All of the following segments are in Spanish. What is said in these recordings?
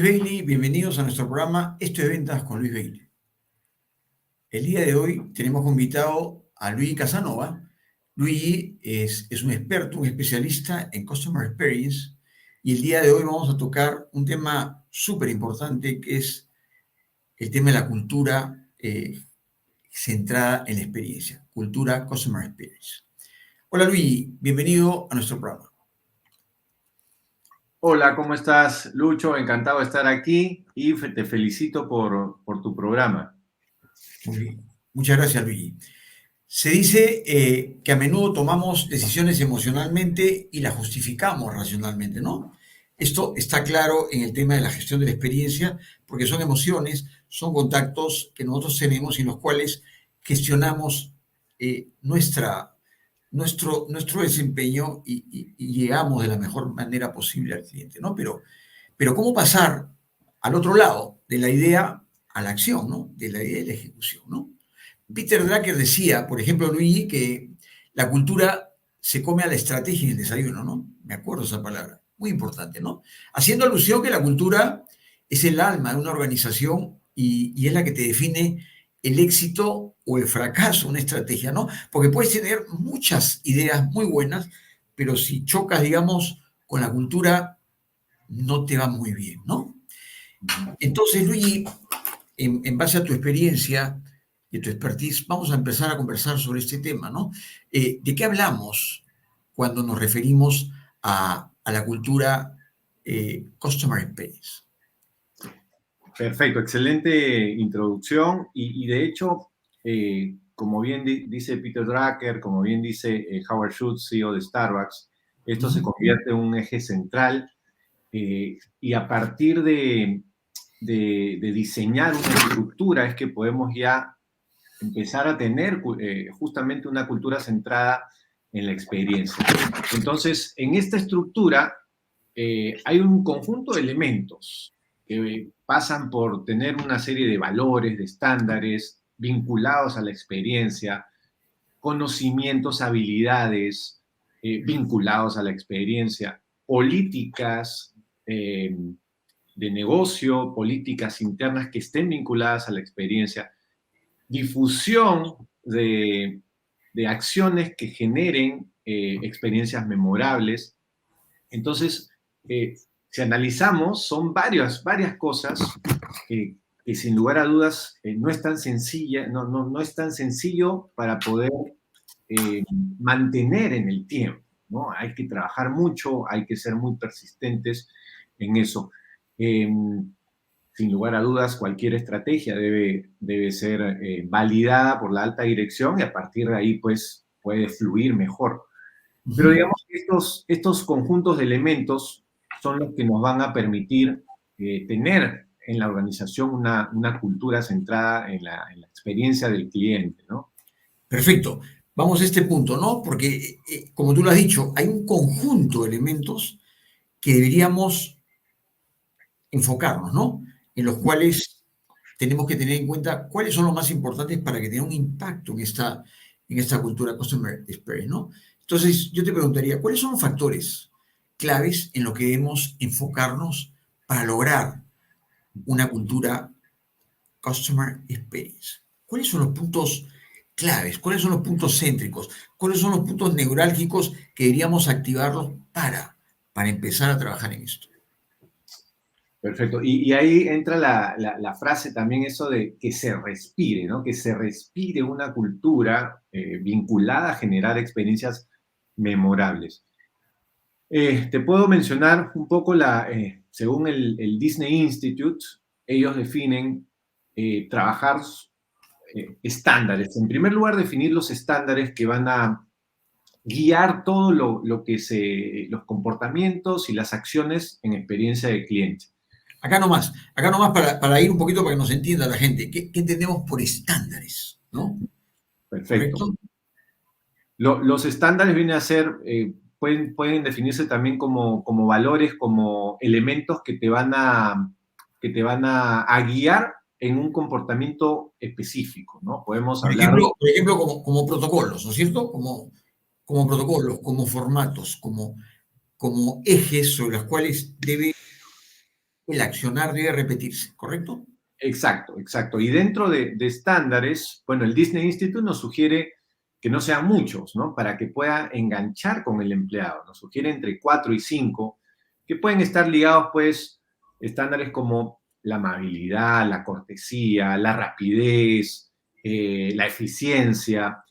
Luis Bailey, bienvenidos a nuestro programa Esto es Ventas con Luis Bailey. El día de hoy tenemos invitado a Luigi Casanova. Luigi es un experto, un especialista en Customer Experience, y el día de hoy vamos a tocar un tema súper importante que es el tema de la cultura centrada en la experiencia, cultura Customer Experience. Hola Luigi, bienvenido a nuestro programa. Hola, ¿cómo estás, Lucho? Encantado de estar aquí y te felicito por tu programa. Muy bien. Muchas gracias, Luigi. Se dice que a menudo tomamos decisiones emocionalmente y las justificamos racionalmente, ¿no? Esto está claro en el tema de la gestión de la experiencia, porque son emociones, son contactos que nosotros tenemos y en los cuales gestionamos nuestro desempeño y llegamos de la mejor manera posible al cliente, ¿no? Pero ¿cómo pasar al otro lado de la idea a la acción, ¿no? De la idea a la ejecución, ¿no? Peter Drucker decía, por ejemplo, Luigi, que la cultura se come a la estrategia y el desayuno, ¿no? Me acuerdo esa palabra, muy importante, ¿no? Haciendo alusión que la cultura es el alma de una organización y es la que te define el éxito o el fracaso de una estrategia, ¿no? Porque puedes tener muchas ideas muy buenas, pero si chocas, digamos, con la cultura, no te va muy bien, ¿no? Entonces, Luigi, en base a tu experiencia y tu expertise, vamos a empezar a conversar sobre este tema, ¿no? ¿De qué hablamos cuando nos referimos a la cultura Customer Experience? Perfecto, excelente introducción y de hecho, como bien dice Peter Drucker, como bien dice Howard Schultz, CEO de Starbucks, esto se convierte en un eje central y a partir de diseñar una estructura es que podemos ya empezar a tener justamente una cultura centrada en la experiencia. Entonces, en esta estructura hay un conjunto de elementos que pasan por tener una serie de valores, de estándares vinculados a la experiencia, conocimientos, habilidades vinculados a la experiencia, políticas de negocio, políticas internas que estén vinculadas a la experiencia, difusión de acciones que generen experiencias memorables. Entonces, si analizamos, son varias cosas que sin lugar a dudas no es tan sencilla, no es tan sencillo para poder mantener en el tiempo, ¿no? Hay que trabajar mucho, hay que ser muy persistentes en eso. Sin lugar a dudas, cualquier estrategia debe ser validada por la alta dirección y a partir de ahí, pues, puede fluir mejor. Pero digamos que estos conjuntos de elementos son los que nos van a permitir tener en la organización una cultura centrada en la experiencia del cliente, ¿no? Perfecto. Vamos a este punto, ¿no? Porque, como tú lo has dicho, hay un conjunto de elementos que deberíamos enfocarnos, ¿no? En los cuales tenemos que tener en cuenta cuáles son los más importantes para que tenga un impacto en esta cultura Customer Experience, ¿no? Entonces, yo te preguntaría, ¿cuáles son los factores claves en los que debemos enfocarnos para lograr una cultura Customer Experience? ¿Cuáles son los puntos claves? ¿Cuáles son los puntos céntricos? ¿Cuáles son los puntos neurálgicos que deberíamos activarlos para empezar a trabajar en esto? Perfecto. Y ahí entra la frase también, eso de que se respire, ¿no? Que se respire una cultura vinculada a generar experiencias memorables. Te puedo mencionar un poco según el Disney Institute, ellos definen trabajar estándares. En primer lugar, definir los estándares que van a guiar todo los comportamientos y las acciones en experiencia de cliente. Acá nomás para ir un poquito para que nos entienda la gente. ¿Qué entendemos por estándares? ¿No? Perfecto. ¿Correcto? Los estándares vienen a ser, pueden definirse también como valores, como elementos que te van a guiar en un comportamiento específico, ¿no? Podemos hablar... Por ejemplo como protocolos, ¿no es cierto? Como protocolos, como formatos, como ejes sobre los cuales debe el accionar debe repetirse, ¿correcto? Exacto, exacto. Y dentro de estándares, bueno, el Disney Institute nos sugiere que no sean muchos, ¿no? Para que pueda enganchar con el empleado. Nos sugiere entre 4 y 5, que pueden estar ligados, pues, estándares como la amabilidad, la cortesía, la rapidez, la eficiencia, Ajá,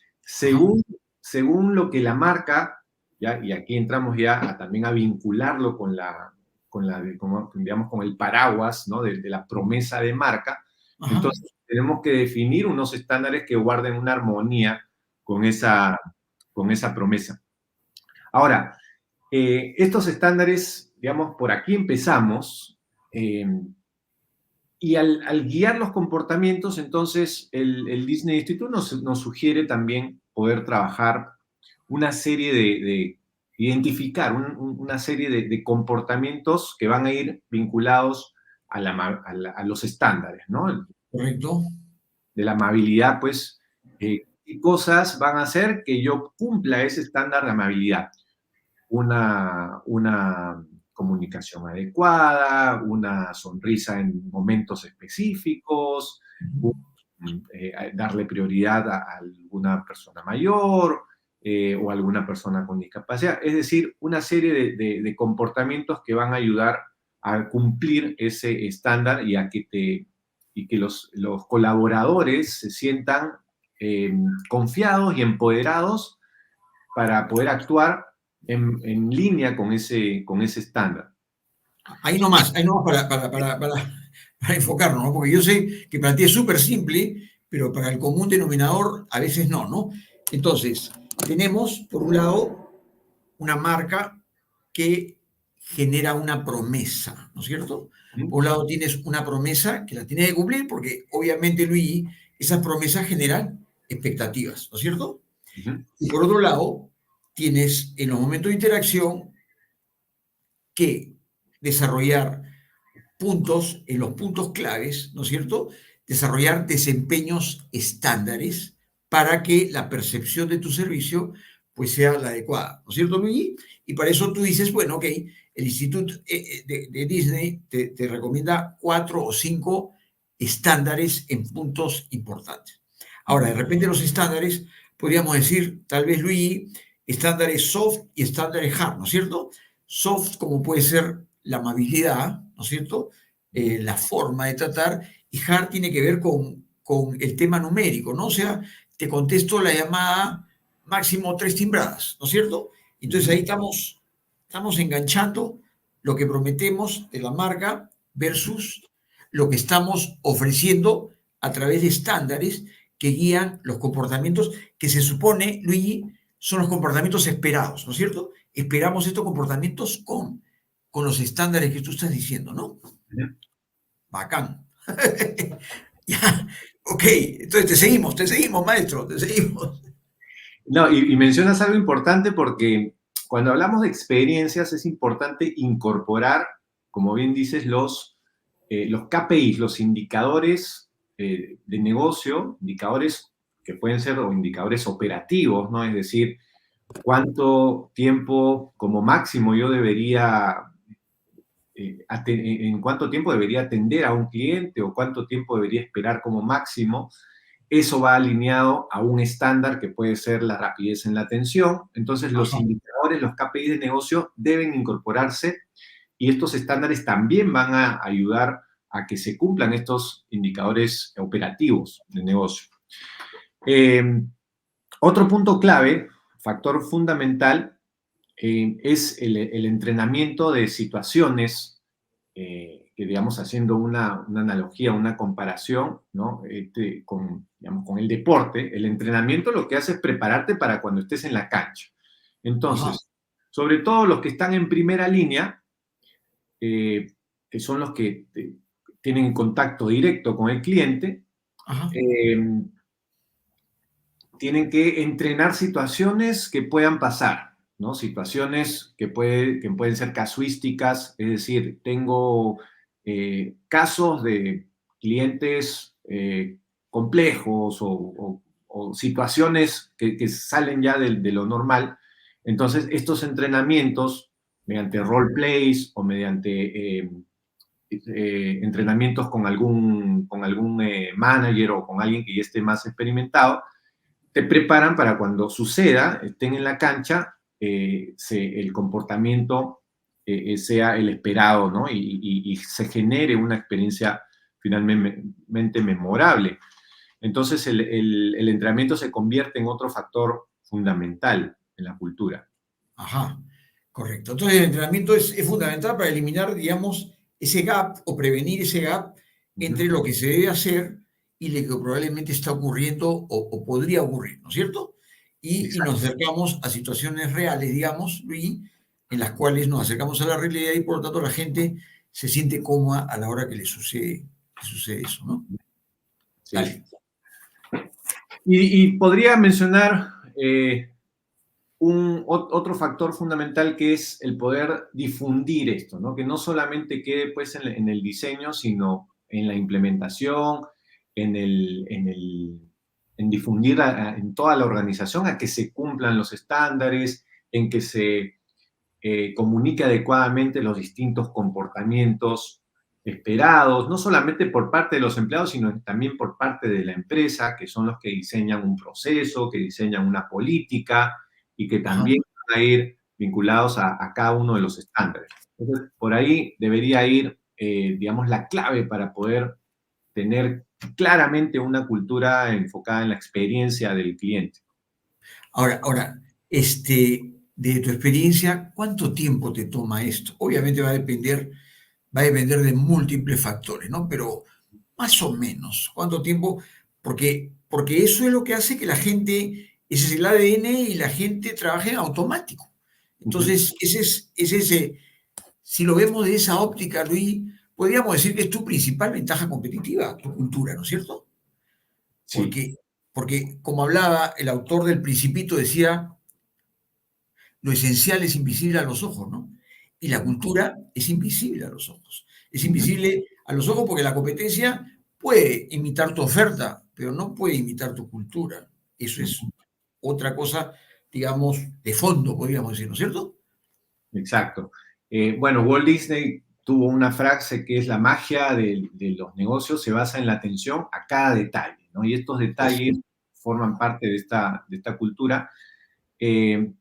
según lo que la marca, ¿ya? Y aquí entramos ya también a vincularlo digamos, con el paraguas, ¿no? de la promesa de marca. ajá, Entonces, tenemos que definir unos estándares que guarden una armonía con esa promesa. Ahora, estos estándares, digamos, por aquí empezamos, eh, y al guiar los comportamientos, entonces el Disney Institute nos sugiere también poder trabajar una serie identificar una serie de comportamientos que van a ir vinculados a los estándares, ¿no? correcto. De la amabilidad, pues, ¿qué cosas van a hacer que yo cumpla ese estándar de amabilidad? Una comunicación adecuada, una sonrisa en momentos específicos, darle prioridad a alguna persona mayor o alguna persona con discapacidad. Es decir, una serie de comportamientos que van a ayudar a cumplir ese estándar y que los colaboradores se sientan confiados y empoderados para poder actuar en línea con ese estándar. Ahí nomás para enfocarnos, ¿no? Porque yo sé que para ti es súper simple, pero para el común denominador a veces no, ¿no? Entonces, tenemos, por un lado, una marca que genera una promesa, ¿no es cierto? ¿Mm? Por un lado tienes una promesa que la tienes que cumplir porque obviamente, Luigi, esas promesas generan expectativas, ¿no es cierto? Ujú. Y por otro lado, tienes en los momentos de interacción que desarrollar puntos, en los puntos claves, ¿no es cierto? Desarrollar desempeños estándares para que la percepción de tu servicio pues sea la adecuada, ¿no es cierto, Luigi? Y para eso tú dices, bueno, ok, el Instituto de Disney te recomienda 4 o 5 estándares en puntos importantes. Ahora, de repente los estándares, podríamos decir, tal vez, Luigi, estándares soft y estándares hard, ¿no es cierto? Soft como puede ser la amabilidad, ¿no es cierto? La forma de tratar, y hard tiene que ver con el tema numérico, ¿no? O sea, te contesto la llamada máximo 3 timbradas, ¿no es cierto? Entonces Ujú. ahí estamos enganchando lo que prometemos de la marca versus lo que estamos ofreciendo a través de estándares que guían los comportamientos que se supone, Luigi, son los comportamientos esperados, ¿no es cierto? Esperamos estos comportamientos con los estándares que tú estás diciendo, ¿no? Ujú. Bacán. Ya, ok, entonces te seguimos, maestro, te seguimos. No, y mencionas algo importante porque cuando hablamos de experiencias es importante incorporar, como bien dices, los KPIs, los indicadores de negocio, indicadores que pueden ser o indicadores operativos, ¿no? Es decir, cuánto tiempo como máximo yo debería en cuánto tiempo debería atender a un cliente o cuánto tiempo debería esperar como máximo. Eso va alineado a un estándar que puede ser la rapidez en la atención. Entonces, los Ajá. indicadores, los KPI de negocio deben incorporarse y estos estándares también van a ayudar a que se cumplan estos indicadores operativos de negocio. Eh, Otro punto clave, factor fundamental, es el entrenamiento de situaciones que, digamos, haciendo una analogía, una comparación, ¿no? Digamos, con el deporte, el entrenamiento lo que hace es prepararte para cuando estés en la cancha. Ajá, Entonces, sobre todo los que están en primera línea, que son los que tienen contacto directo con el cliente, ajá, eh, tienen que entrenar situaciones que puedan pasar, ¿no? Situaciones que pueden ser casuísticas, es decir, tengo casos de clientes complejos o situaciones que salen ya de lo normal. Entonces, estos entrenamientos, mediante role plays o mediante entrenamientos con algún manager o con alguien que ya esté más experimentado, te preparan para cuando suceda, estén en la cancha, el comportamiento sea el esperado, ¿no? Y se genere una experiencia finalmente memorable. Entonces, el entrenamiento se convierte en otro factor fundamental en la cultura. Ajá, correcto. Entonces el entrenamiento es fundamental para eliminar, digamos, ese gap o prevenir ese gap entre lo que se debe hacer y lo que probablemente está ocurriendo o podría ocurrir, ¿no es cierto? Y nos acercamos a situaciones reales, digamos, Luis, en las cuales nos acercamos a la realidad y por lo tanto la gente se siente cómoda a la hora que le sucede eso, ¿no? Sí. Dale. Y podría mencionar otro factor fundamental que es el poder difundir esto, ¿no? Que no solamente quede pues en el diseño, sino en la implementación, en difundir en toda la organización a que se cumplan los estándares, en que se comunique adecuadamente los distintos comportamientos esperados, no solamente por parte de los empleados, sino también por parte de la empresa, que son los que diseñan un proceso, que diseñan una política y que Ajá. también van a ir vinculados a cada uno de los estándares. Entonces, por ahí debería ir, digamos, la clave para poder tener claramente una cultura enfocada en la experiencia del cliente. Ahora, de tu experiencia, ¿cuánto tiempo te toma esto? Obviamente va a depender de múltiples factores, ¿no? Pero más o menos, ¿cuánto tiempo? Porque eso es lo que hace que la gente, ese es el ADN y la gente trabaje en automático. Entonces, si lo vemos de esa óptica, Luis, podríamos decir que es tu principal ventaja competitiva, tu cultura, ¿no es cierto? Sí. Porque como hablaba el autor del Principito, decía, lo esencial es invisible a los ojos, ¿no? Y la cultura es invisible a los ojos. Es invisible a los ojos porque la competencia puede imitar tu oferta, pero no puede imitar tu cultura. Eso es otra cosa, digamos, de fondo, podríamos decir, ¿no es cierto? Exacto. Bueno, Walt Disney tuvo una frase que es la magia de los negocios se basa en la atención a cada detalle, ¿no? Y estos detalles forman parte de esta cultura. Eh,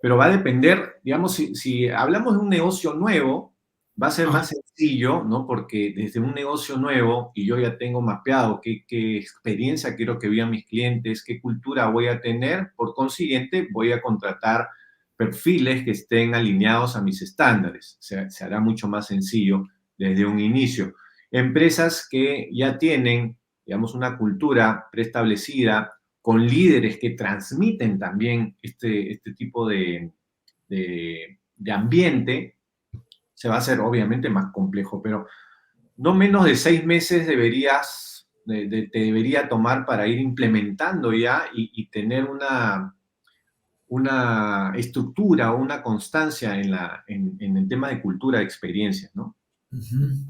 pero va a depender, digamos, si hablamos de un negocio nuevo, va a ser Ah, más sencillo, ¿no? Porque desde un negocio nuevo y yo ya tengo mapeado qué experiencia quiero que vean mis clientes, qué cultura voy a tener, por consiguiente voy a contratar perfiles que estén alineados a mis estándares. Se hará mucho más sencillo desde un inicio. Empresas que ya tienen, digamos, una cultura preestablecida, con líderes que transmiten también este tipo de ambiente, se va a hacer obviamente más complejo, pero no menos de 6 meses te debería tomar para ir implementando ya y tener una estructura o una constancia en el tema de cultura de experiencias, ¿no?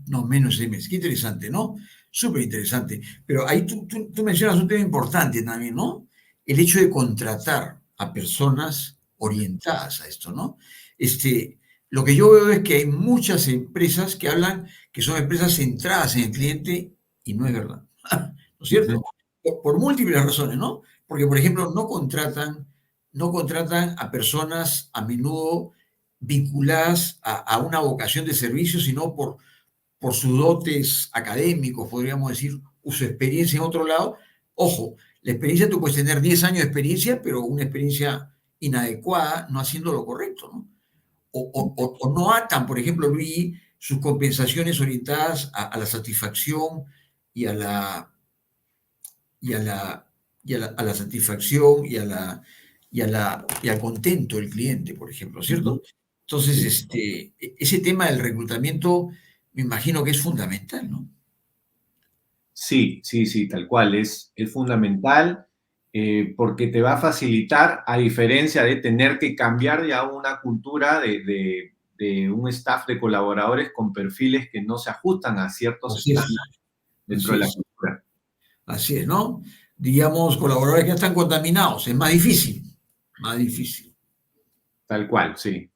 no, menos de 6 meses. Qué interesante, ¿no? Súper interesante. Pero ahí tú mencionas un tema importante también, ¿no? El hecho de contratar a personas orientadas a esto, ¿no? Lo que yo veo es que hay muchas empresas que hablan que son empresas centradas en el cliente y no es verdad, ¿no es Ujú. cierto? Por múltiples razones, ¿no? Porque, por ejemplo, no contratan a personas a menudo vinculadas a una vocación de servicio, sino por sus dotes académicos, podríamos decir, o su experiencia en otro lado. Ojo, la experiencia, tú puedes tener 10 años de experiencia, pero una experiencia inadecuada, no haciendo lo correcto, ¿no? O no atan, por ejemplo, Luis, sus compensaciones orientadas a la satisfacción y a la, y a la, a la satisfacción y al contento del cliente, por ejemplo, Ujú. ¿cierto? Entonces, Sí. ese tema del reclutamiento me imagino que es fundamental, ¿no? Sí, sí, sí, tal cual. Es fundamental porque te va a facilitar, a diferencia de tener que cambiar ya una cultura de un staff de colaboradores con perfiles que no se ajustan a ciertos Así es, estándares dentro así de la es, cultura. así es, ¿no? Digamos, colaboradores que ya están contaminados, es más difícil, más difícil. Tal cual, sí.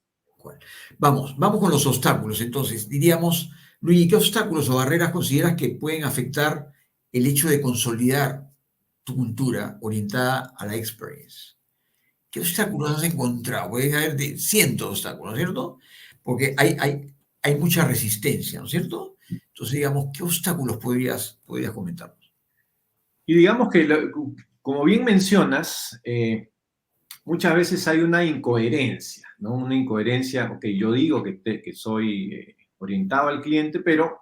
Vamos con los obstáculos, entonces, diríamos, Luigi, ¿qué obstáculos o barreras consideras que pueden afectar el hecho de consolidar tu cultura orientada a la experience? ¿Qué obstáculos has encontrado? Puede haber de cientos de obstáculos, ¿no es cierto? Porque hay mucha resistencia, ¿no es cierto? Entonces, digamos, ¿qué obstáculos podrías comentarnos? Y digamos que, como bien mencionas, muchas veces hay una incoherencia, ¿no? Una incoherencia, ok, yo digo que soy orientado al cliente, pero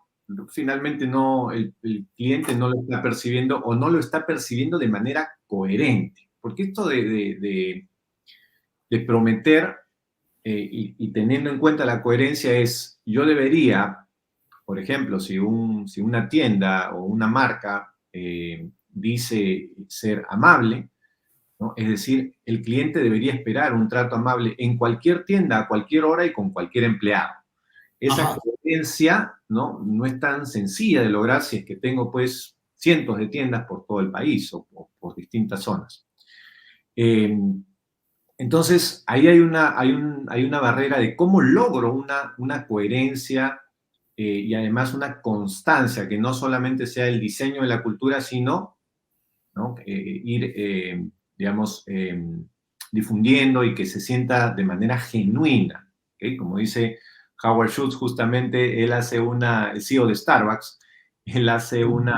finalmente no, el cliente no lo está percibiendo o no lo está percibiendo de manera coherente. Porque esto de prometer y teniendo en cuenta la coherencia es, yo debería, por ejemplo, si una tienda o una marca dice ser amable, ¿no? Es decir, el cliente debería esperar un trato amable en cualquier tienda, a cualquier hora y con cualquier empleado. Esa Ajá, coherencia, ¿no? No es tan sencilla de lograr si es que tengo pues cientos de tiendas por todo el país o por distintas zonas. Eh, entonces, ahí hay una barrera de cómo logro una coherencia y además una constancia, que no solamente sea el diseño de la cultura, sino, ¿no? Ir, digamos, difundiendo y que se sienta de manera genuina. ¿Okay? Como dice Howard Schultz, justamente, el CEO de Starbucks, él hace una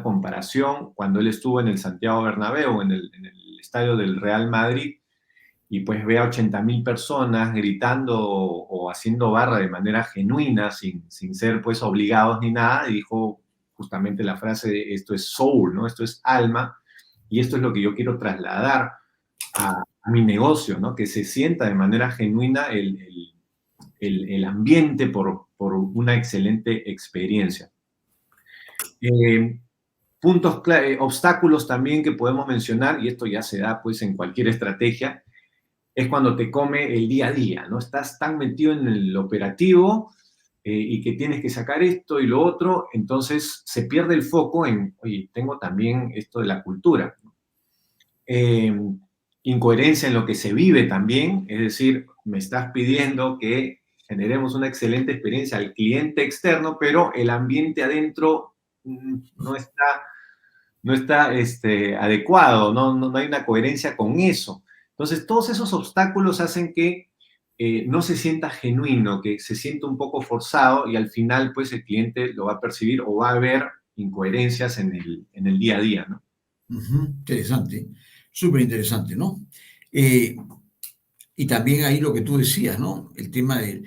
comparación cuando él estuvo en el Santiago Bernabéu, en el estadio del Real Madrid, y pues ve a 80.000 personas gritando o haciendo barra de manera genuina, sin ser pues obligados ni nada, y dijo justamente la frase de esto es soul, ¿no? Esto es alma, y esto es lo que yo quiero trasladar a mi negocio, ¿no? Que se sienta de manera genuina el ambiente por una excelente experiencia. Eh, obstáculos también que podemos mencionar, y esto ya se da pues en cualquier estrategia, es cuando te come el día a día, ¿no? Estás tan metido en el operativo y que tienes que sacar esto y lo otro, entonces se pierde el foco en, oye, tengo también esto de la cultura. Eh, Incoherencia en lo que se vive también, es decir, me estás pidiendo que generemos una excelente experiencia al cliente externo, pero el ambiente adentro no está adecuado, no hay una coherencia con eso. Entonces, todos esos obstáculos hacen que no se sienta genuino, que se sienta un poco forzado y al final, pues, el cliente lo va a percibir o va a ver incoherencias en el día a día, ¿no? ujú, interesante, súper interesante, ¿no? Eh, y también ahí lo que tú decías, ¿no? El tema de,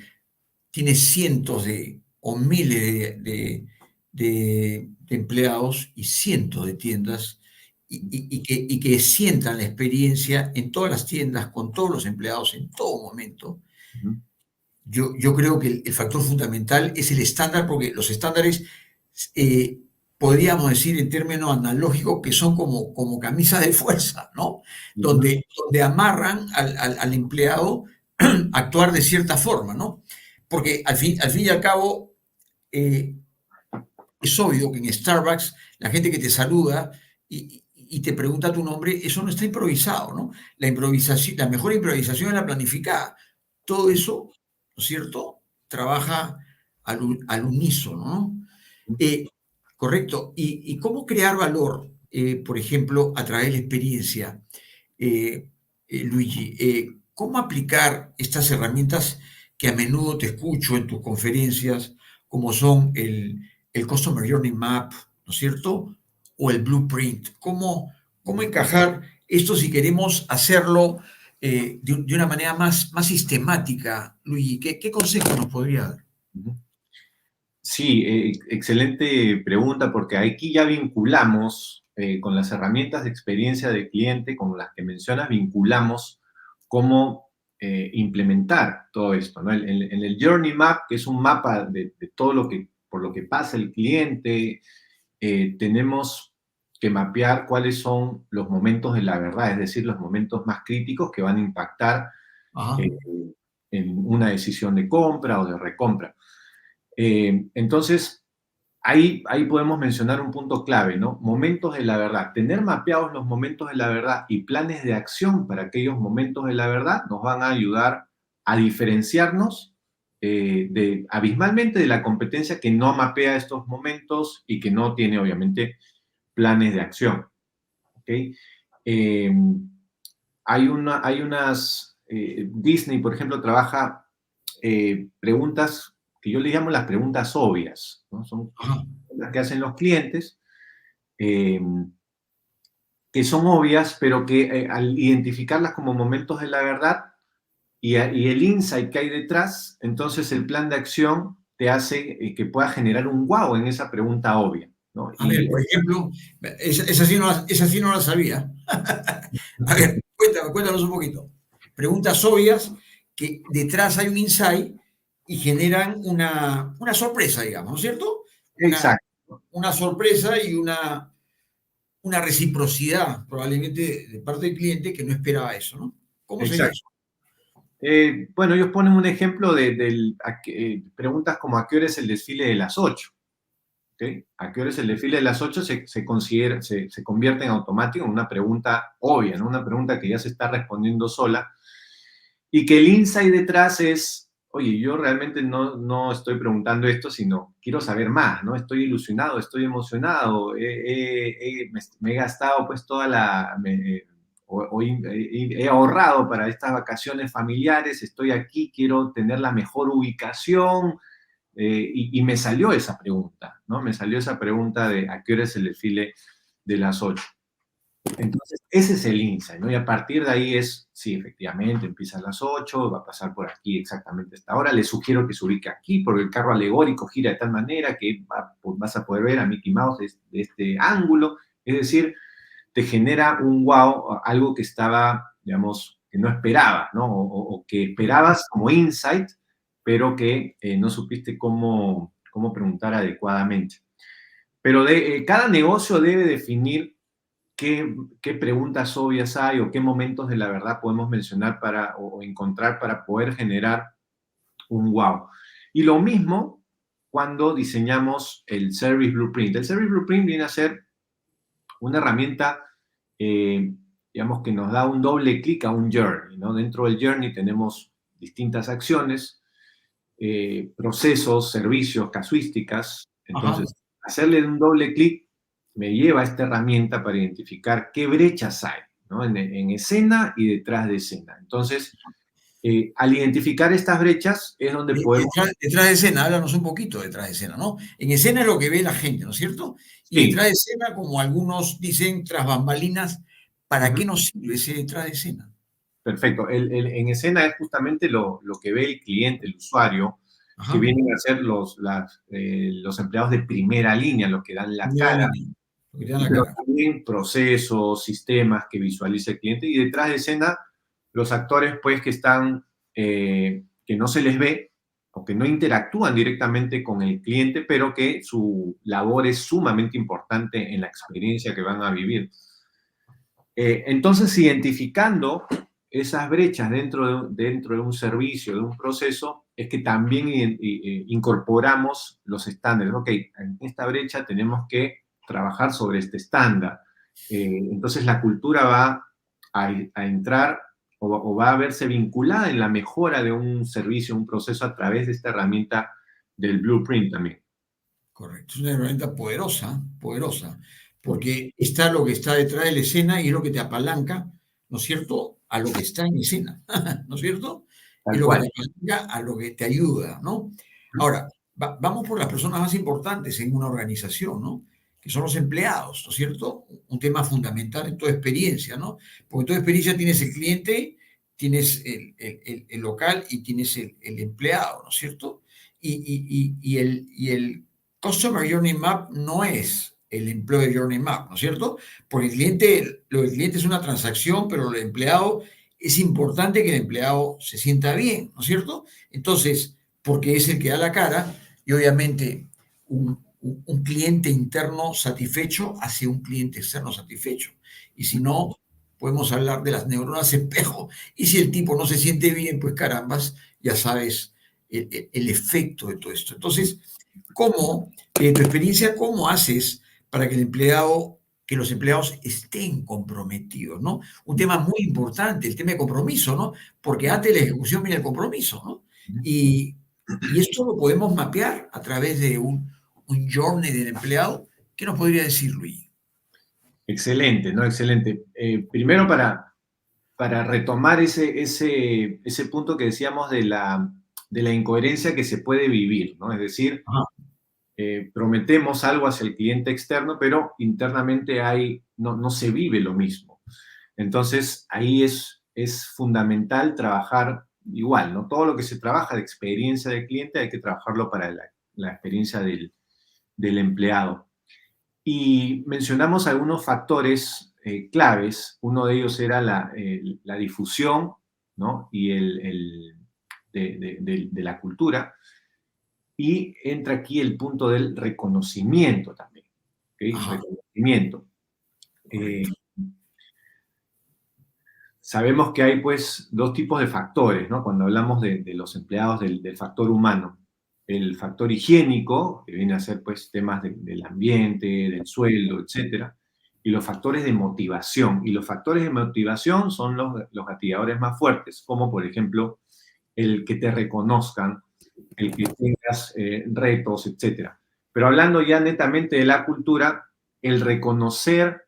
tienes cientos de o miles de empleados y cientos de tiendas y que sientan la experiencia en todas las tiendas, con todos los empleados en todo momento. Ujú, Yo creo que el factor fundamental es el estándar, porque los estándares, eh, podríamos decir en términos analógicos, que son como camisas de fuerza, ¿no? ujú, Donde amarran al empleado a actuar de cierta forma, ¿no? Porque al fin y al cabo, eh, es obvio que en Starbucks la gente que te saluda y te pregunta tu nombre, eso no está improvisado, ¿no? La improvisación, la mejor improvisación es la planificada. Todo eso, ¿no es cierto? Trabaja al unísono, ¿no? Eh, Correcto. ¿Y cómo crear valor, por ejemplo, a través de la experiencia, Luigi? ¿Cómo aplicar estas herramientas que a menudo te escucho en tus conferencias, como son el Customer Journey Map, ¿no es cierto? O el Blueprint. ¿Cómo encajar esto si queremos hacerlo de una manera más sistemática, Luigi? ¿Qué consejo nos podría dar? ujú. Sí, excelente pregunta, porque aquí ya vinculamos con las herramientas de experiencia de cliente, como las que mencionas, vinculamos cómo implementar todo esto, ¿no? En el Journey Map, que es un mapa de todo por lo que pasa el cliente, tenemos que mapear cuáles son los momentos de la verdad, es decir, los momentos más críticos que van a impactar Ajá, eh, en una decisión de compra o de recompra. Entonces, ahí podemos mencionar un punto clave, ¿no? Momentos de la verdad. Tener mapeados los momentos de la verdad y planes de acción para aquellos momentos de la verdad nos van a ayudar a diferenciarnos abismalmente de la competencia que no mapea estos momentos y que no tiene, obviamente, planes de acción. ¿Okay? Hay unas... Disney, por ejemplo, trabaja preguntas que yo le llamo las preguntas obvias, ¿no? Son Ajá. las que hacen los clientes, que son obvias, pero que al identificarlas como momentos de la verdad y el insight que hay detrás, entonces el plan de acción te hace que pueda generar un wow en esa pregunta obvia, ¿no? A ver, por ejemplo, esa sí no la sabía. A ver, cuéntanos un poquito. Preguntas obvias que detrás hay un insight y generan una sorpresa, digamos, ¿no es cierto? Una, Exacto, una sorpresa y una reciprocidad, probablemente de parte del cliente que no esperaba eso, ¿no? ¿Cómo sería exacto. eso? Bueno, ellos ponen un ejemplo preguntas como ¿a qué hora es el desfile de las 8? ¿Okay? ¿A qué hora es el desfile de las 8? Se convierte en automático en una pregunta obvia, ¿no? Una pregunta que ya se está respondiendo sola y que el insight detrás es, oye, yo realmente no estoy preguntando esto, sino quiero saber más, ¿no? Estoy ilusionado, estoy emocionado, me he gastado pues toda la... he ahorrado para estas vacaciones familiares, estoy aquí, quiero tener la mejor ubicación, y me salió esa pregunta, ¿no? Me salió esa pregunta de ¿a qué hora es el desfile de las 8? Entonces, ese es el insight, ¿no? Y a partir de ahí es, sí, efectivamente, empieza a las 8, va a pasar por aquí exactamente a esta hora, le sugiero que se ubique aquí, porque el carro alegórico gira de tal manera que vas a poder ver a Mickey Mouse de este ángulo, es decir, te genera un wow, algo que estaba, digamos, que no esperabas, ¿no? O que esperabas como insight, pero que no supiste cómo preguntar adecuadamente. Pero cada negocio debe definir qué preguntas obvias hay o qué momentos de la verdad podemos mencionar o encontrar para poder generar un wow. Y lo mismo cuando diseñamos el Service Blueprint. El Service Blueprint viene a ser una herramienta, digamos, que nos da un doble clic a un journey, ¿no? Dentro del journey tenemos distintas acciones, procesos, servicios, casuísticas. Ajá. Entonces, hacerle un doble clic me lleva a esta herramienta para identificar qué brechas hay, ¿no? En escena y detrás de escena. Entonces, al identificar estas brechas es donde podemos... Detrás de escena, háblanos un poquito detrás de escena, ¿no? En escena es lo que ve la gente, ¿no es cierto? Y Sí, detrás de escena, como algunos dicen, tras bambalinas, ¿para qué nos sirve ese detrás de escena? perfecto. En escena es justamente lo que ve el cliente, el usuario, que Ajá. vienen a ser los empleados de primera línea, los que dan la Primera cara, línea, lo que te dan la pero cara. también procesos, sistemas que visualiza el cliente, y detrás de escena los actores pues que están, que no se les ve o que no interactúan directamente con el cliente, pero que su labor es sumamente importante en la experiencia que van a vivir. Entonces, identificando esas brechas dentro de un servicio, de un proceso, es que también incorporamos los estándares. Ok, en esta brecha tenemos que trabajar sobre este estándar. Entonces, la cultura va a entrar o va a verse vinculada en la mejora de un servicio, un proceso a través de esta herramienta del blueprint también. Correcto. Es una herramienta poderosa, poderosa, porque está lo que está detrás de la escena y es lo que te apalanca, ¿no es cierto?, a lo que está en escena, ¿no es cierto? Y Tal lo que cual. te apalanca a lo que te ayuda, ¿no? Ahora, vamos por las personas más importantes en una organización, ¿no? Que son los empleados, ¿no es cierto? Un tema fundamental en toda experiencia, ¿no? Porque en toda experiencia tienes el cliente, tienes el local y tienes el empleado, ¿no es cierto? Y el Customer Journey Map no es el Employee Journey Map, ¿no es cierto? Porque lo del cliente es una transacción, pero el empleado es importante que el empleado se sienta bien, ¿no es cierto? Entonces, porque es el que da la cara y obviamente un cliente interno satisfecho hace un cliente externo satisfecho. Y si no, podemos hablar de las neuronas espejo. Y si el tipo no se siente bien, pues carambas, ya sabes el efecto de todo esto. Entonces, ¿cómo, en tu experiencia, cómo haces para que que los empleados estén comprometidos, ¿no? Un tema muy importante, el tema de compromiso, ¿no? Porque antes de la ejecución viene el compromiso, ¿no? Y Y esto lo podemos mapear a través de un journey del empleado. ¿Qué nos podría decir, Luis? Excelente, ¿no? Excelente. Primero para retomar ese punto que decíamos de la incoherencia que se puede vivir, ¿no? Es decir, Ajá, prometemos algo hacia el cliente externo, pero internamente no se vive lo mismo. Entonces, ahí es fundamental trabajar igual, ¿no? Todo lo que se trabaja de experiencia del cliente hay que trabajarlo para la experiencia del empleado. Y mencionamos algunos factores claves. Uno de ellos era la difusión, ¿no? Y de la cultura. Y entra aquí el punto del reconocimiento también. ¿Okay? ajá, Reconocimiento. Eh, correcto. Sabemos que hay pues dos tipos de factores, ¿no? Cuando hablamos de los empleados del factor humano. El factor higiénico, que viene a ser pues temas del ambiente, del sueldo, etcétera, y los factores de motivación. Y los factores de motivación son los gatilladores más fuertes, como por ejemplo el que te reconozcan, el que tengas retos, etcétera. Pero hablando ya netamente de la cultura, el reconocer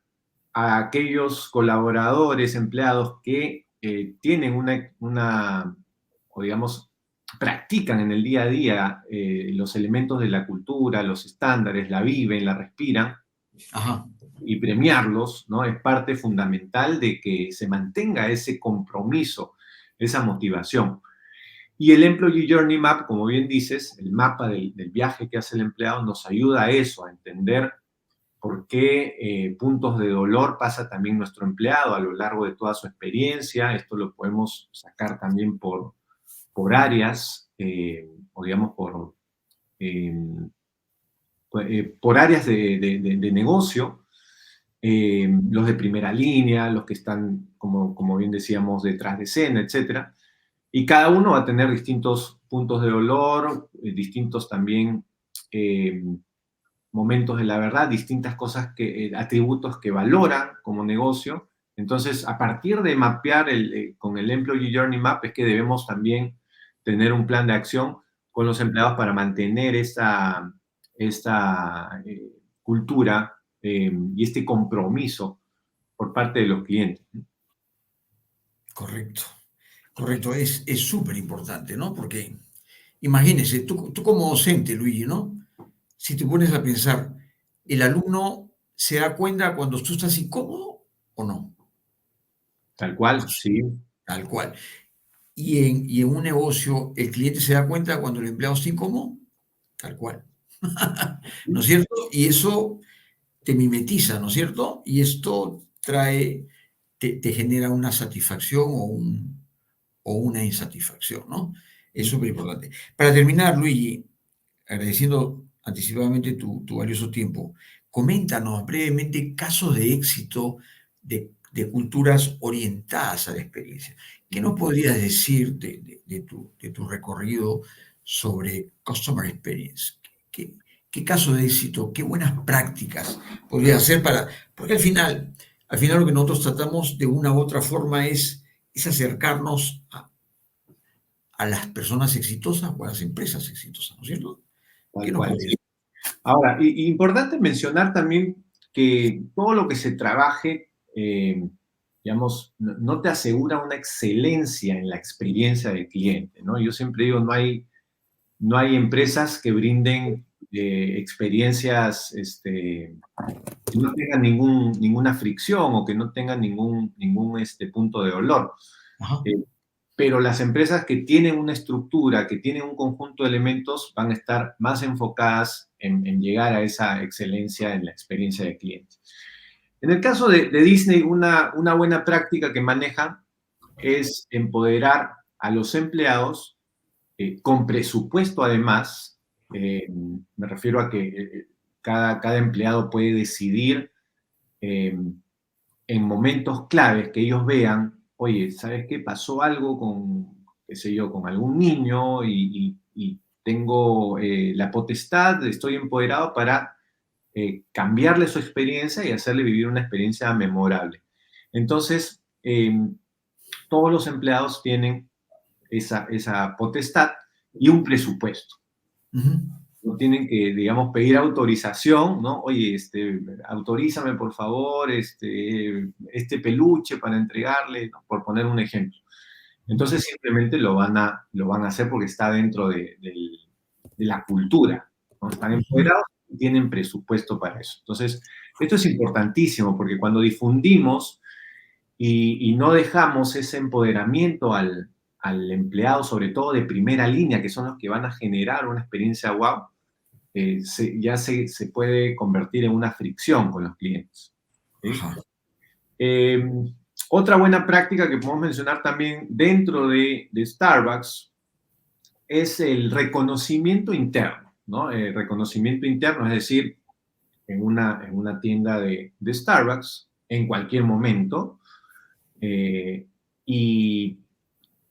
a aquellos colaboradores, empleados que tienen o digamos, practican en el día a día los elementos de la cultura, los estándares, la viven, la respiran, Ajá, y premiarlos, ¿no? Es parte fundamental de que se mantenga ese compromiso, esa motivación. Y el Employee Journey Map, como bien dices, el mapa del viaje que hace el empleado nos ayuda a eso, a entender por qué puntos de dolor pasa también nuestro empleado a lo largo de toda su experiencia. Esto lo podemos sacar también por áreas, o digamos eh, por áreas de negocio, los de primera línea, los que están, como bien decíamos, detrás de escena, etcétera. Y cada uno va a tener distintos puntos de dolor, distintos también eh, momentos de la verdad, distintas cosas, atributos que valoran como negocio. Entonces, a partir de mapear con el Employee Journey Map, es que debemos también tener un plan de acción con los empleados para mantener esta cultura y este compromiso por parte de los clientes. correcto. Correcto, es súper importante, ¿no? Porque imagínese, tú como docente, Luigi, ¿no? Si te pones a pensar, ¿el alumno se da cuenta cuando tú estás incómodo o no? Tal cual, sí, Tal cual. Y en un negocio, ¿el cliente se da cuenta cuando el empleado está incómodo? Tal cual. ¿No es cierto? Y eso te mimetiza, ¿no es cierto? Y esto te genera una satisfacción o una insatisfacción, ¿no? Es súper importante. Para terminar, Luigi, agradeciendo anticipadamente tu valioso tiempo, coméntanos brevemente casos de éxito de culturas orientadas a la experiencia. ¿Qué nos podrías decir de tu recorrido sobre Customer Experience? ¿Qué, qué caso de éxito, qué buenas prácticas podría hacer porque al final lo que nosotros tratamos de una u otra forma es acercarnos a las personas exitosas o a las empresas exitosas, ¿no es cierto? ¿Qué tal nos cual. podría decir? Ahora, importante mencionar también que todo lo que se trabaje, digamos, no te asegura una excelencia en la experiencia del cliente, ¿no? Yo siempre digo, no hay empresas que brinden experiencias que no tengan ninguna fricción o que no tengan ningún punto de dolor. Ajá, Eh, pero las empresas que tienen una estructura, que tienen un conjunto de elementos, van a estar más enfocadas en llegar a esa excelencia en la experiencia del cliente. En el caso de Disney, una buena práctica que manejan es empoderar a los empleados con presupuesto además. Me refiero a que cada empleado puede decidir eh, en momentos claves que ellos vean, oye, ¿sabes qué? Pasó algo con, qué sé yo, con algún niño y tengo la potestad, estoy empoderado para cambiarle su experiencia y hacerle vivir una experiencia memorable. Entonces, todos los empleados tienen esa potestad y un presupuesto. Ujú. No tienen que, digamos, pedir autorización, ¿no? Oye, autorízame, por favor, este peluche para entregarle, ¿no? Por poner un ejemplo. Entonces, simplemente lo van a hacer porque está dentro de la cultura, ¿no? Están empoderados y tienen presupuesto para eso. Entonces, esto es importantísimo porque cuando difundimos y no dejamos ese empoderamiento al empleado, sobre todo de primera línea, que son los que van a generar una experiencia wow, ya se puede convertir en una fricción con los clientes, ¿sí? Otra buena práctica que podemos mencionar también dentro de Starbucks es el reconocimiento interno, ¿no? El reconocimiento interno, es decir, en una tienda de Starbucks, en cualquier momento, y,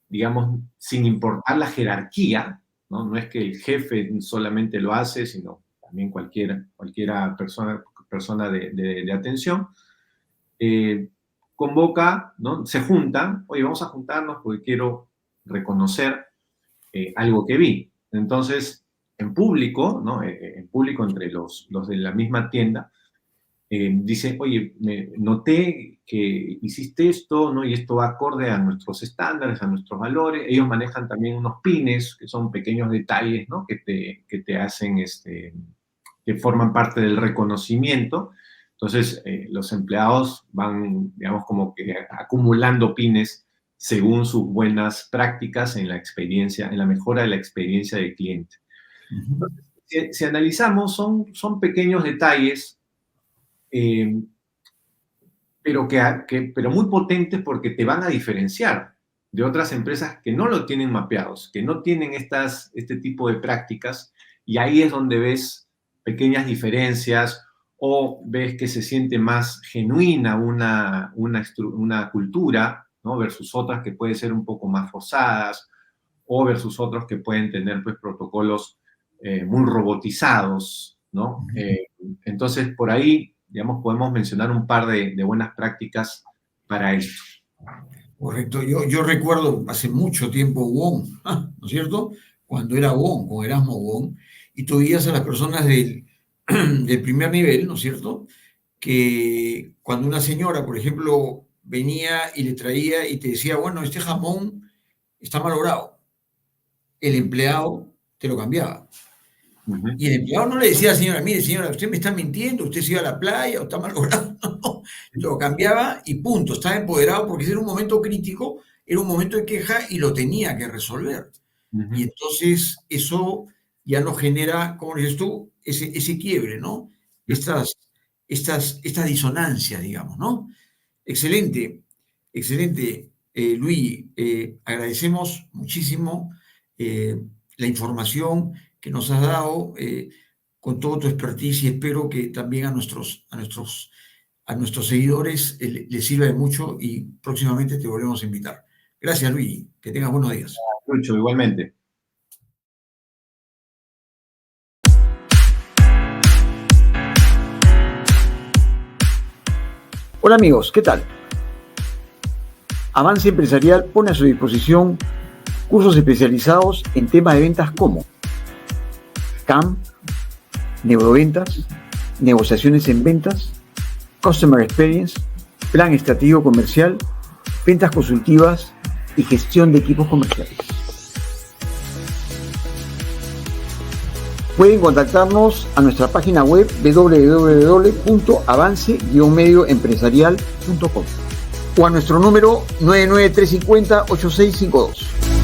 digamos, sin importar la jerarquía, ¿no? No es que el jefe solamente lo hace, sino también cualquiera persona de atención, convoca, ¿no? Se juntan, oye, vamos a juntarnos porque quiero reconocer algo que vi. Entonces, en público, ¿no? En público entre los de la misma tienda, dice, oye, noté que hiciste esto, ¿no? Y esto va acorde a nuestros estándares, a nuestros valores. Ellos manejan también unos pines, que son pequeños detalles, ¿no? Que te hacen, que forman parte del reconocimiento. Entonces, los empleados van, digamos, como que acumulando pines según sus buenas prácticas en la experiencia, en la mejora de la experiencia del cliente. Entonces, si analizamos, son pequeños detalles, pero muy potentes porque te van a diferenciar de otras empresas que no lo tienen mapeados, que no tienen este tipo de prácticas, y ahí es donde ves pequeñas diferencias o ves que se siente más genuina una cultura, ¿no? Versus otras que pueden ser un poco más forzadas, o versus otros que pueden tener, pues, protocolos muy robotizados, ¿no? Entonces, por ahí, digamos, podemos mencionar un par de buenas prácticas para esto. Correcto. Yo recuerdo hace mucho tiempo WOM, ¿no es cierto? Cuando era WOM, con Erasmo WOM, y tú veías a las personas del primer nivel, ¿no es cierto? Que cuando una señora, por ejemplo, venía y le traía y te decía, bueno, este jamón está malogrado, el empleado te lo cambiaba. Y el empleado no le decía a la señora, mire señora, usted me está mintiendo, usted se iba a la playa o está malogrado. No, lo cambiaba y punto, estaba empoderado porque ese era un momento crítico, era un momento de queja y lo tenía que resolver. Y entonces eso ya no genera, como dices tú, ese quiebre, ¿no? Estas disonancias, digamos, ¿no? Excelente, excelente, Luis. Agradecemos muchísimo la información que nos has dado con todo tu expertise, y espero que también a nuestros seguidores les sirva de mucho, y próximamente te volvemos a invitar. Gracias, Luis. Que tengas buenos días. Lucho, igualmente. Hola amigos, ¿qué tal? Avance Empresarial pone a su disposición cursos especializados en temas de ventas como CAM, neuroventas, negociaciones en ventas, Customer Experience, plan estratégico comercial, ventas consultivas y gestión de equipos comerciales. Pueden contactarnos a nuestra página web www.avance-medioempresarial.com o a nuestro número 99350-8652.